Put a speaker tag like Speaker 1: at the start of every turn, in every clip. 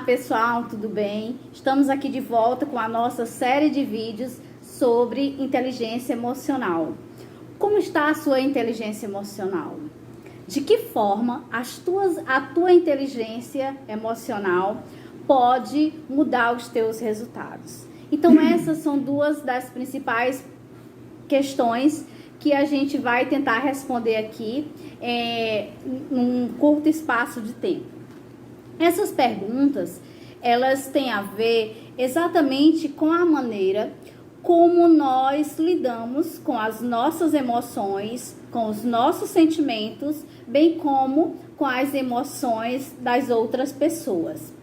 Speaker 1: pessoal, tudo bem? Estamos aqui de volta com a nossa série de vídeos sobre inteligência emocional. Como está a sua inteligência emocional? De que forma a tua inteligência emocional pode mudar os teus resultados? Então essas são duas das principais questões que a gente vai tentar responder aqui num curto espaço de tempo. Essas perguntas, elas têm a ver exatamente com a maneira como nós lidamos com as nossas emoções, com os nossos sentimentos, bem como com as emoções das outras pessoas.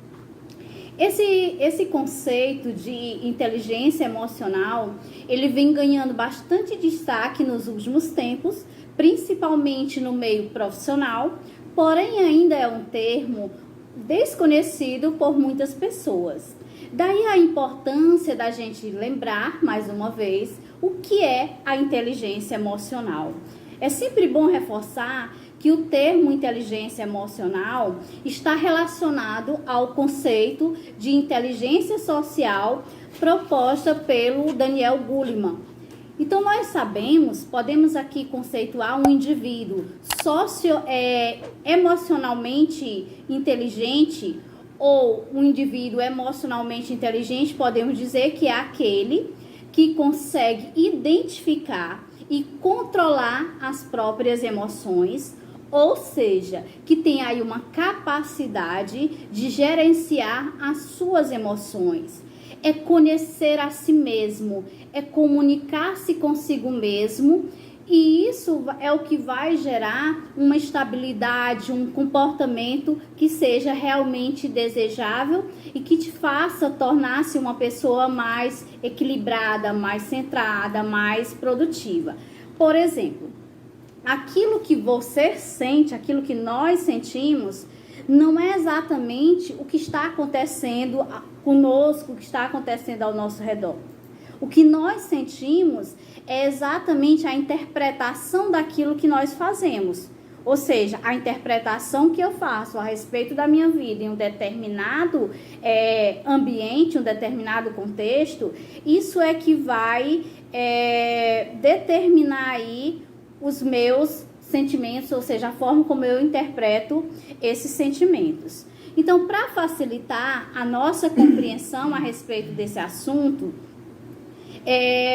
Speaker 1: Esse conceito de inteligência emocional, ele vem ganhando bastante destaque nos últimos tempos, principalmente no meio profissional, porém ainda é um termo desconhecido por muitas pessoas. Daí a importância da gente lembrar, mais uma vez, o que é a inteligência emocional. É sempre bom reforçar que o termo inteligência emocional está relacionado ao conceito de inteligência social proposta pelo Daniel Goleman. Então, nós sabemos, podemos aqui conceituar um indivíduo emocionalmente inteligente ou um indivíduo emocionalmente inteligente, podemos dizer que é aquele que consegue identificar e controlar as próprias emoções, ou seja, que tem aí uma capacidade de gerenciar as suas emoções. É conhecer a si mesmo, é comunicar-se consigo mesmo, e isso é o que vai gerar uma estabilidade, um comportamento que seja realmente desejável e que te faça tornar-se uma pessoa mais equilibrada, mais centrada, mais produtiva. Por exemplo, aquilo que você sente, aquilo que nós sentimos, não é exatamente o que está acontecendo conosco, o que está acontecendo ao nosso redor. O que nós sentimos é exatamente a interpretação daquilo que nós fazemos. Ou seja, a interpretação que eu faço a respeito da minha vida em um determinado ambiente, um determinado contexto, isso é que vai determinar aí os meus sentimentos, ou seja, a forma como eu interpreto esses sentimentos. Então, para facilitar a nossa compreensão a respeito desse assunto,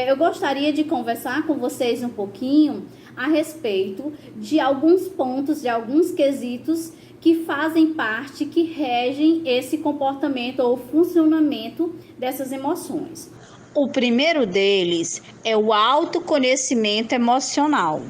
Speaker 1: eu gostaria de conversar com vocês um pouquinho a respeito de alguns pontos, de alguns quesitos que fazem parte, que regem esse comportamento ou funcionamento dessas emoções.
Speaker 2: O primeiro deles é o autoconhecimento emocional.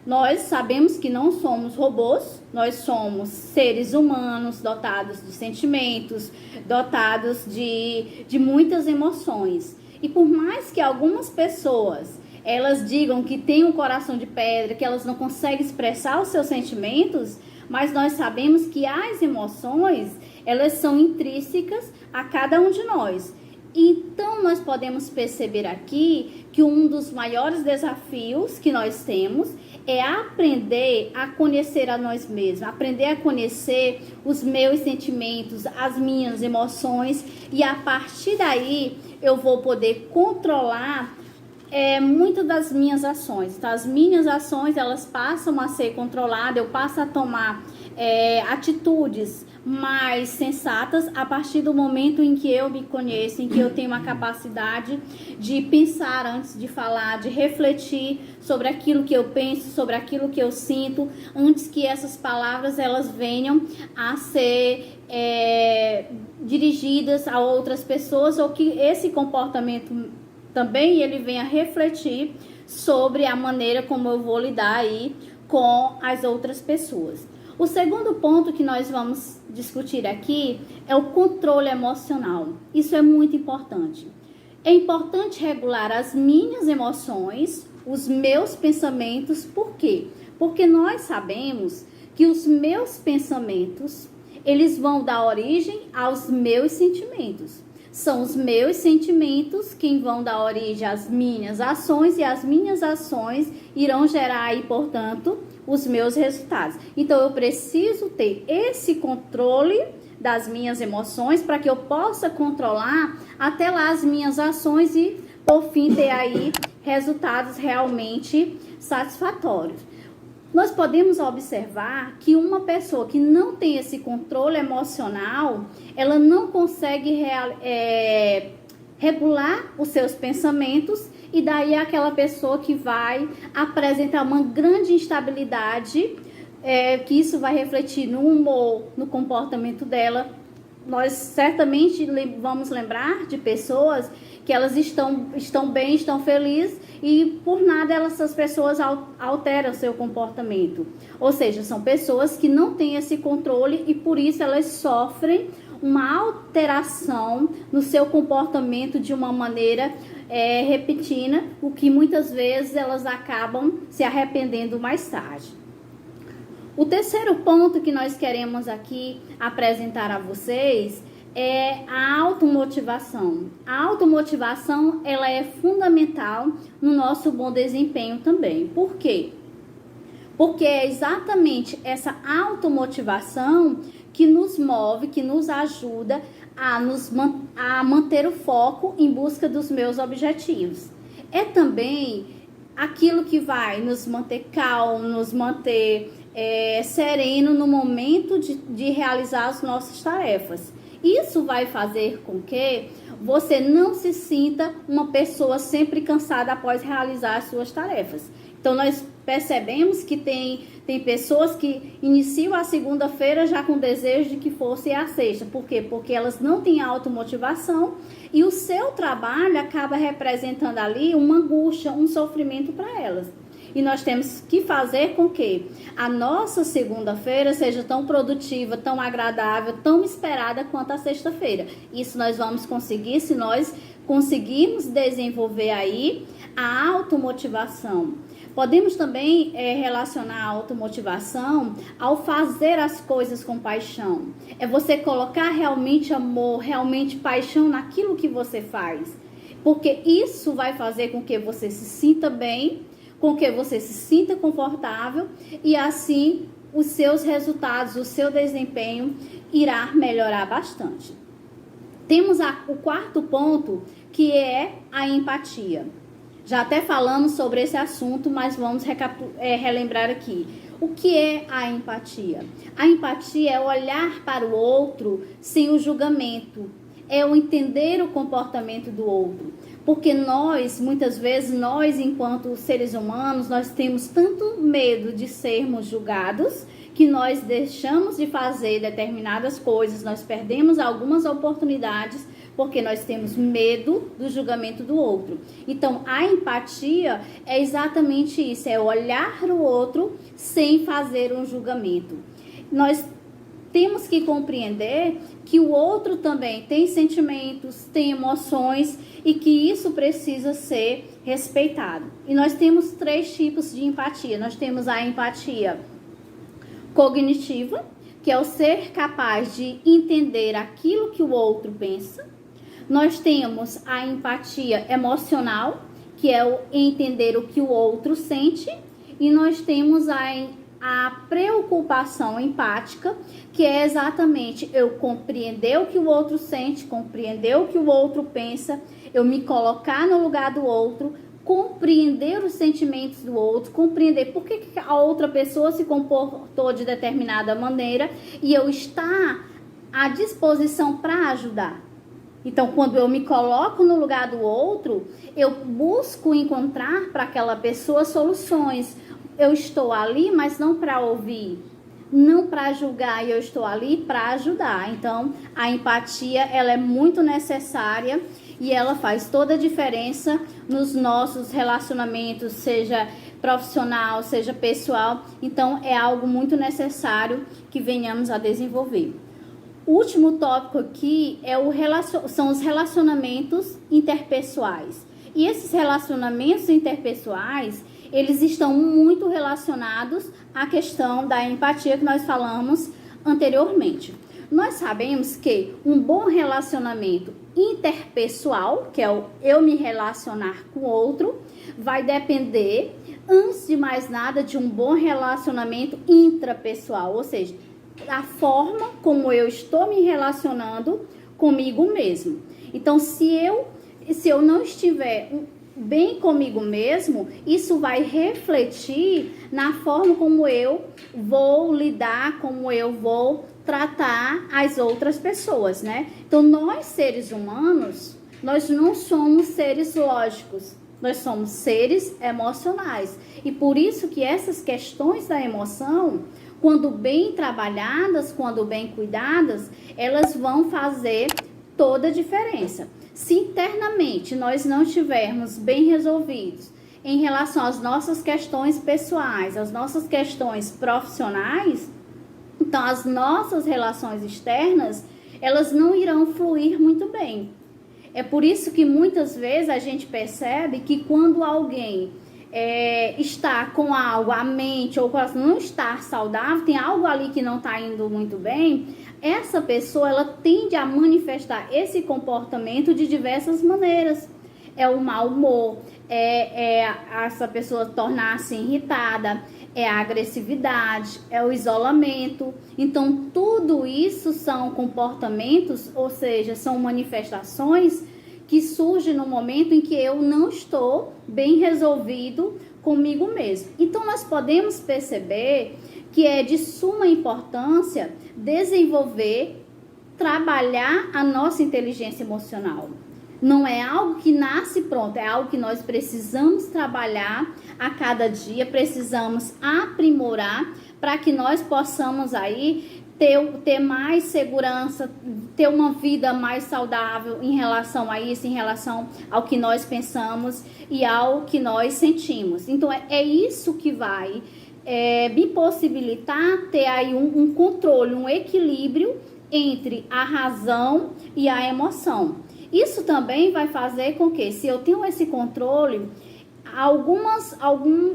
Speaker 1: Nós sabemos que não somos robôs, nós somos seres humanos dotados de sentimentos, dotados de muitas emoções. E por mais que algumas pessoas, elas digam que têm um coração de pedra, que elas não conseguem expressar os seus sentimentos, mas nós sabemos que as emoções, elas são intrínsecas a cada um de nós. Então, nós podemos perceber aqui que um dos maiores desafios que nós temos é aprender a conhecer a nós mesmos, aprender a conhecer os meus sentimentos, as minhas emoções, e a partir daí eu vou poder controlar muitas das minhas ações. Então, as minhas ações, elas passam a ser controladas, eu passo a tomar atitudes mais sensatas a partir do momento em que eu me conheço, em que eu tenho uma capacidade de pensar antes de falar, de refletir sobre aquilo que eu penso, sobre aquilo que eu sinto, antes que essas palavras elas venham a ser dirigidas a outras pessoas, ou que esse comportamento também ele venha refletir sobre a maneira como eu vou lidar aí com as outras pessoas. O segundo ponto que nós vamos discutir aqui é o controle emocional. Isso é muito importante. É importante regular as minhas emoções, os meus pensamentos. Por quê? Porque nós sabemos que os meus pensamentos, eles vão dar origem aos meus sentimentos. São os meus sentimentos quem vão dar origem às minhas ações, e as minhas ações irão gerar aí, portanto, os meus resultados. Então, eu preciso ter esse controle das minhas emoções, para que eu possa controlar até lá as minhas ações e, por fim, ter aí resultados realmente satisfatórios. Nós podemos observar que uma pessoa que não tem esse controle emocional, ela não consegue regular os seus pensamentos, e daí é aquela pessoa que vai apresentar uma grande instabilidade, que isso vai refletir no humor, no comportamento dela. Nós certamente vamos lembrar de pessoas que elas estão bem, estão felizes, e por nada essas pessoas alteram seu comportamento. Ou seja, são pessoas que não têm esse controle e por isso elas sofrem uma alteração no seu comportamento de uma maneira repentina, o que muitas vezes elas acabam se arrependendo mais tarde. O terceiro ponto que nós queremos aqui apresentar a vocês é a automotivação. A automotivação, ela é fundamental no nosso bom desempenho também. Por quê? Porque é exatamente essa automotivação que nos move, que nos ajuda a manter o foco em busca dos meus objetivos. É também aquilo que vai nos manter calmo, nos manter sereno no momento de realizar as nossas tarefas. Isso vai fazer com que você não se sinta uma pessoa sempre cansada após realizar as suas tarefas. Então, nós percebemos que tem pessoas que iniciam a segunda-feira já com desejo de que fosse a sexta. Por quê? Porque elas não têm automotivação e o seu trabalho acaba representando ali uma angústia, um sofrimento para elas. E nós temos que fazer com que a nossa segunda-feira seja tão produtiva, tão agradável, tão esperada quanto a sexta-feira. Isso nós vamos conseguir se nós conseguirmos desenvolver aí a automotivação. Podemos também relacionar a automotivação ao fazer as coisas com paixão. É você colocar realmente amor, realmente paixão naquilo que você faz. Porque isso vai fazer com que você se sinta bem, com que você se sinta confortável e assim os seus resultados, o seu desempenho irá melhorar bastante. Temos o quarto ponto, que é a empatia. Já até falamos sobre esse assunto, mas vamos relembrar aqui. O que é a empatia? A empatia é olhar para o outro sem o julgamento, é o entender o comportamento do outro. Porque muitas vezes, enquanto seres humanos, nós temos tanto medo de sermos julgados que nós deixamos de fazer determinadas coisas, nós perdemos algumas oportunidades porque nós temos medo do julgamento do outro. Então, a empatia é exatamente isso, é olhar o outro sem fazer um julgamento. Nós temos que compreender que o outro também tem sentimentos, tem emoções e que isso precisa ser respeitado. E nós temos 3 tipos de empatia. Nós temos a empatia cognitiva, que é o ser capaz de entender aquilo que o outro pensa. Nós temos a empatia emocional, que é o entender o que o outro sente. E nós temos a preocupação empática, que é exatamente eu compreender o que o outro sente, compreender o que o outro pensa, eu me colocar no lugar do outro, compreender os sentimentos do outro, compreender por que a outra pessoa se comportou de determinada maneira e eu estar à disposição para ajudar. Então, quando eu me coloco no lugar do outro, eu busco encontrar para aquela pessoa soluções. Eu estou ali, mas não para ouvir, não para julgar, eu estou ali para ajudar. Então, a empatia, ela é muito necessária e ela faz toda a diferença nos nossos relacionamentos, seja profissional, seja pessoal. Então, é algo muito necessário que venhamos a desenvolver. O último tópico aqui são os relacionamentos interpessoais. E esses relacionamentos interpessoais, eles estão muito relacionados à questão da empatia que nós falamos anteriormente. Nós sabemos que um bom relacionamento interpessoal, que é o eu me relacionar com o outro, vai depender, antes de mais nada, de um bom relacionamento intrapessoal, ou seja, a forma como eu estou me relacionando comigo mesmo. Então, se eu não estiver bem comigo mesmo, isso vai refletir na forma como eu vou lidar, como eu vou tratar as outras pessoas, né? Então, nós seres humanos, nós não somos seres lógicos, nós somos seres emocionais. E por isso que essas questões da emoção, quando bem trabalhadas, quando bem cuidadas, elas vão fazer toda a diferença. Se internamente nós não estivermos bem resolvidos em relação às nossas questões pessoais, às nossas questões profissionais, então as nossas relações externas, elas não irão fluir muito bem. É por isso que muitas vezes a gente percebe que quando alguém está com algo, a mente ou não está saudável, tem algo ali que não está indo muito bem, essa pessoa ela tende a manifestar esse comportamento de diversas maneiras. É o mau humor, essa pessoa tornar-se irritada, é a agressividade, é o isolamento. Então, tudo isso são comportamentos, ou seja, são manifestações que surgem no momento em que eu não estou bem resolvido comigo mesmo. Então, nós podemos perceber que é de suma importância desenvolver, trabalhar a nossa inteligência emocional. Não é algo que nasce pronto, é algo que nós precisamos trabalhar a cada dia, precisamos aprimorar para que nós possamos aí ter mais segurança, ter uma vida mais saudável em relação a isso, em relação ao que nós pensamos e ao que nós sentimos. Então, é isso que vai me possibilitar ter aí um controle, um equilíbrio entre a razão e a emoção. Isso também vai fazer com que, se eu tenho esse controle,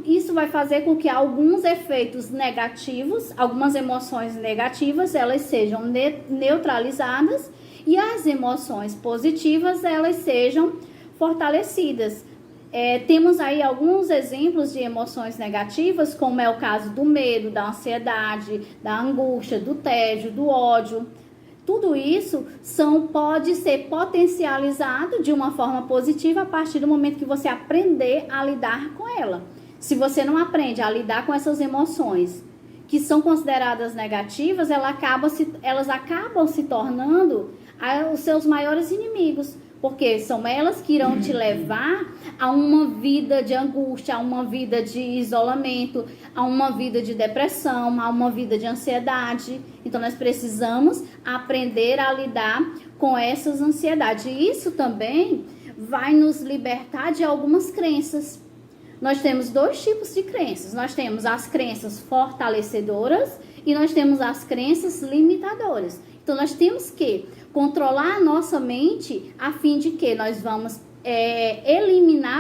Speaker 1: isso vai fazer com que alguns efeitos negativos, algumas emoções negativas, elas sejam neutralizadas e as emoções positivas, elas sejam fortalecidas. Temos aí alguns exemplos de emoções negativas, como é o caso do medo, da ansiedade, da angústia, do tédio, do ódio. Tudo isso pode ser potencializado de uma forma positiva a partir do momento que você aprender a lidar com ela. Se você não aprende a lidar com essas emoções que são consideradas negativas, elas acabam se tornando os seus maiores inimigos, porque são elas que irão te levar a uma vida de angústia, a uma vida de isolamento, a uma vida de depressão, a uma vida de ansiedade. Então, nós precisamos aprender a lidar com essas ansiedades. E isso também vai nos libertar de algumas crenças. Nós temos dois tipos de crenças. Nós temos as crenças fortalecedoras e nós temos as crenças limitadoras. Então, nós temos que controlar a nossa mente a fim de que nós vamos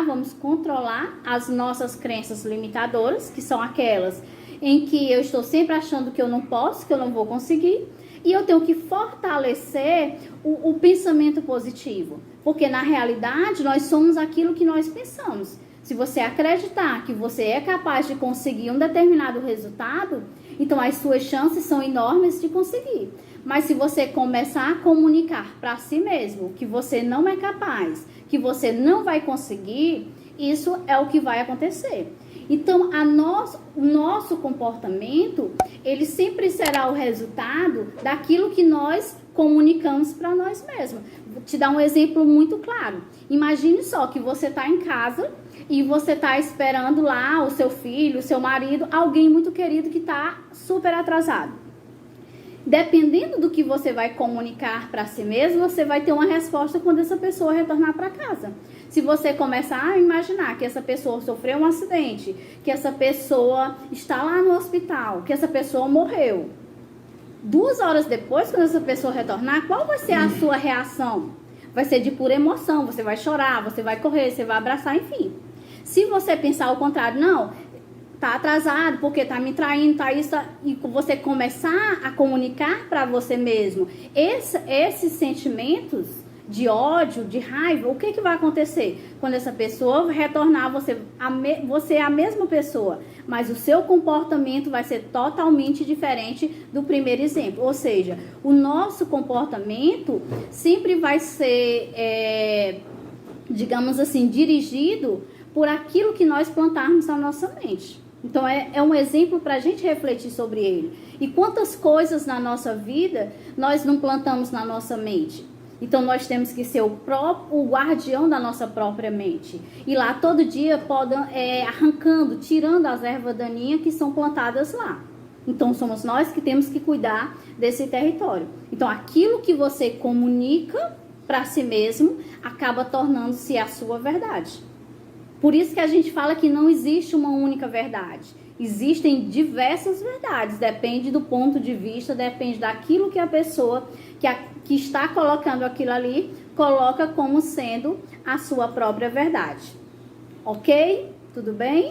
Speaker 1: vamos controlar as nossas crenças limitadoras, que são aquelas em que eu estou sempre achando que eu não posso, que eu não vou conseguir, e eu tenho que fortalecer o pensamento positivo, porque na realidade nós somos aquilo que nós pensamos. Se você acreditar que você é capaz de conseguir um determinado resultado, então as suas chances são enormes de conseguir. Mas se você começar a comunicar para si mesmo que você não é capaz, que você não vai conseguir, isso é o que vai acontecer. Então, o nosso comportamento, ele sempre será o resultado daquilo que nós comunicamos para nós mesmos. Vou te dar um exemplo muito claro. Imagine só que você está em casa e você está esperando lá o seu filho, o seu marido, alguém muito querido que está super atrasado. Dependendo do que você vai comunicar para si mesmo, você vai ter uma resposta quando essa pessoa retornar para casa. Se você começar a imaginar que essa pessoa sofreu um acidente, que essa pessoa está lá no hospital, que essa pessoa morreu, 2 horas depois, quando essa pessoa retornar, qual vai ser a sua reação? Vai ser de pura emoção, você vai chorar, você vai correr, você vai abraçar, enfim. Se você pensar ao contrário, não, tá atrasado porque tá me traindo, tá isso, e você começar a comunicar para você mesmo esses sentimentos de ódio, de raiva, o que vai acontecer? Quando essa pessoa retornar, você é a mesma pessoa, mas o seu comportamento vai ser totalmente diferente do primeiro exemplo. Ou seja, o nosso comportamento sempre vai ser, digamos assim, dirigido por aquilo que nós plantarmos na nossa mente. Então, é um exemplo para a gente refletir sobre ele. E quantas coisas na nossa vida nós não plantamos na nossa mente? Então, nós temos que ser o guardião da nossa própria mente. E lá, todo dia, arrancando, tirando as ervas daninhas que são plantadas lá. Então, somos nós que temos que cuidar desse território. Então, aquilo que você comunica para si mesmo acaba tornando-se a sua verdade. Por isso que a gente fala que não existe uma única verdade. Existem diversas verdades. Depende do ponto de vista, depende daquilo que a pessoa que está colocando aquilo ali, coloca como sendo a sua própria verdade. Ok? Tudo bem?